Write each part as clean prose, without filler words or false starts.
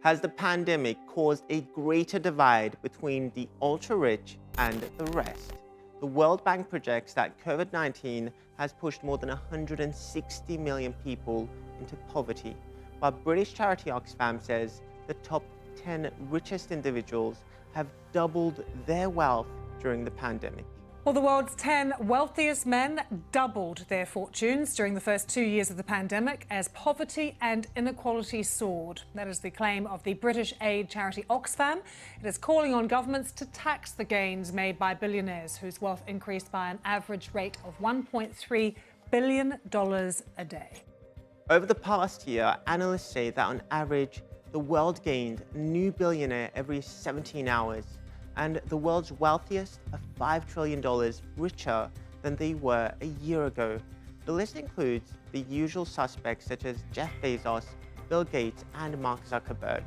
Has the pandemic caused a greater divide between the ultra-rich and the rest? The World Bank projects that COVID-19 has pushed more than 160 million people into poverty, while British charity Oxfam says the top 10 richest individuals have doubled their wealth during the pandemic. Well, the world's 10 wealthiest men doubled their fortunes during the first 2 years of the pandemic as poverty and inequality soared. That is the claim of the British aid charity Oxfam. It is calling on governments to tax the gains made by billionaires whose wealth increased by an average rate of $1.3 billion a day. Over the past year, analysts say that on average, the world gained a new billionaire every 17 hours. And the world's wealthiest are $5 trillion richer than they were a year ago. The list includes the usual suspects such as Jeff Bezos, Bill Gates, and Mark Zuckerberg.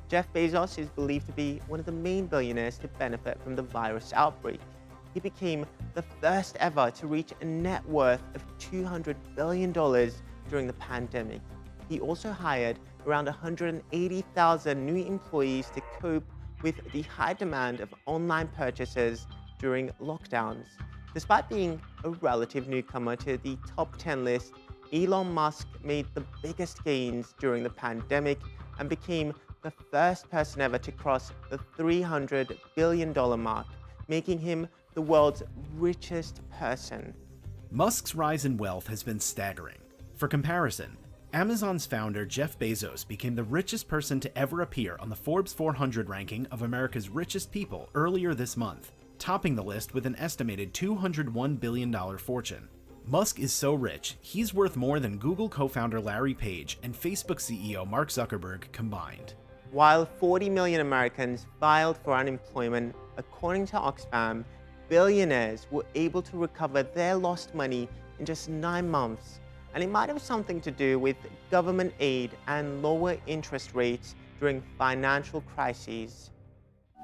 Jeff Bezos is believed to be one of the main billionaires to benefit from the virus outbreak. He became the first ever to reach a net worth of $200 billion during the pandemic. He also hired around 180,000 new employees to cope with the high demand of online purchases during lockdowns. Despite being a relative newcomer to the top 10 list, Elon Musk made the biggest gains during the pandemic and became the first person ever to cross the $300 billion mark, making him the world's richest person. Musk's rise in wealth has been staggering. For comparison, Amazon's founder Jeff Bezos became the richest person to ever appear on the Forbes 400 ranking of America's richest people earlier this month, topping the list with an estimated $201 billion fortune. Musk is so rich, he's worth more than Google co-founder Larry Page and Facebook CEO Mark Zuckerberg combined. While 40 million Americans filed for unemployment, according to Oxfam, billionaires were able to recover their lost money in just 9 months. And it might have something to do with government aid and lower interest rates during financial crises.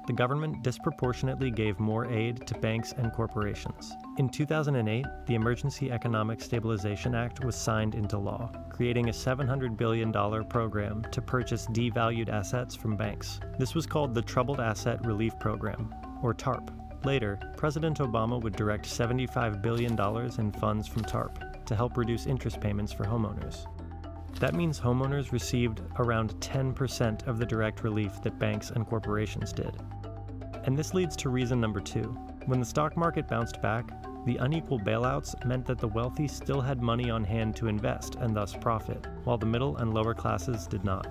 The government disproportionately gave more aid to banks and corporations. In 2008, the Emergency Economic Stabilization Act was signed into law, creating a $700 billion program to purchase devalued assets from banks. This was called the Troubled Asset Relief Program, or TARP. Later, President Obama would direct $75 billion in funds from TARP to help reduce interest payments for homeowners. That means homeowners received around 10% of the direct relief that banks and corporations did. And this leads to reason number 2. When the stock market bounced back, the unequal bailouts meant that the wealthy still had money on hand to invest and thus profit, while the middle and lower classes did not.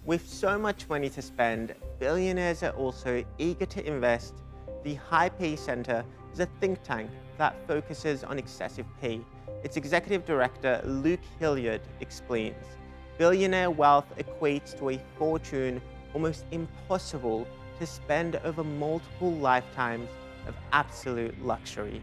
With so much money to spend, billionaires are also eager to invest. The High Pay Center is a think tank that focuses on excessive pay. Its executive director, Luke Hilliard, explains, billionaire wealth equates to a fortune almost impossible to spend over multiple lifetimes of absolute luxury.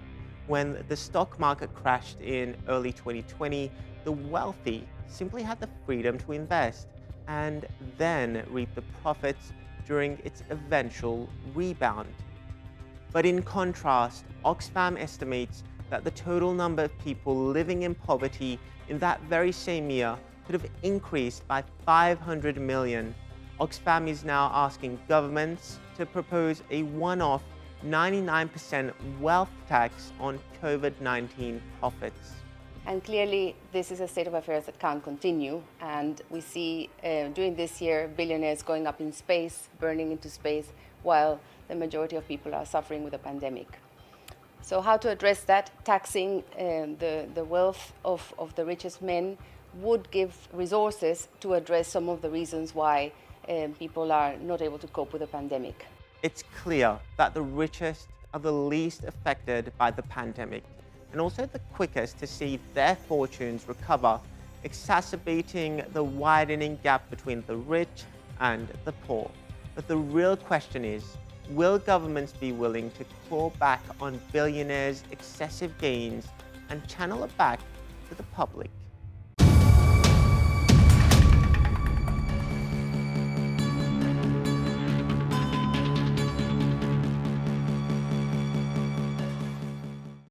When the stock market crashed in early 2020, the wealthy simply had the freedom to invest and then reap the profits during its eventual rebound. But in contrast, Oxfam estimates that the total number of people living in poverty in that very same year could have increased by 500 million. Oxfam is now asking governments to propose a one-off 99% wealth tax on COVID-19 profits. And clearly, this is a state of affairs that can't continue. And we see during this year, billionaires going up in space, burning into space, while the majority of people are suffering with a pandemic. So how to address that? Taxing the wealth of the richest men would give resources to address some of the reasons why people are not able to cope with the pandemic. It's clear that the richest are the least affected by the pandemic and also the quickest to see their fortunes recover, exacerbating the widening gap between the rich and the poor. But the real question is, will governments be willing to claw back on billionaires' excessive gains and channel it back to the public?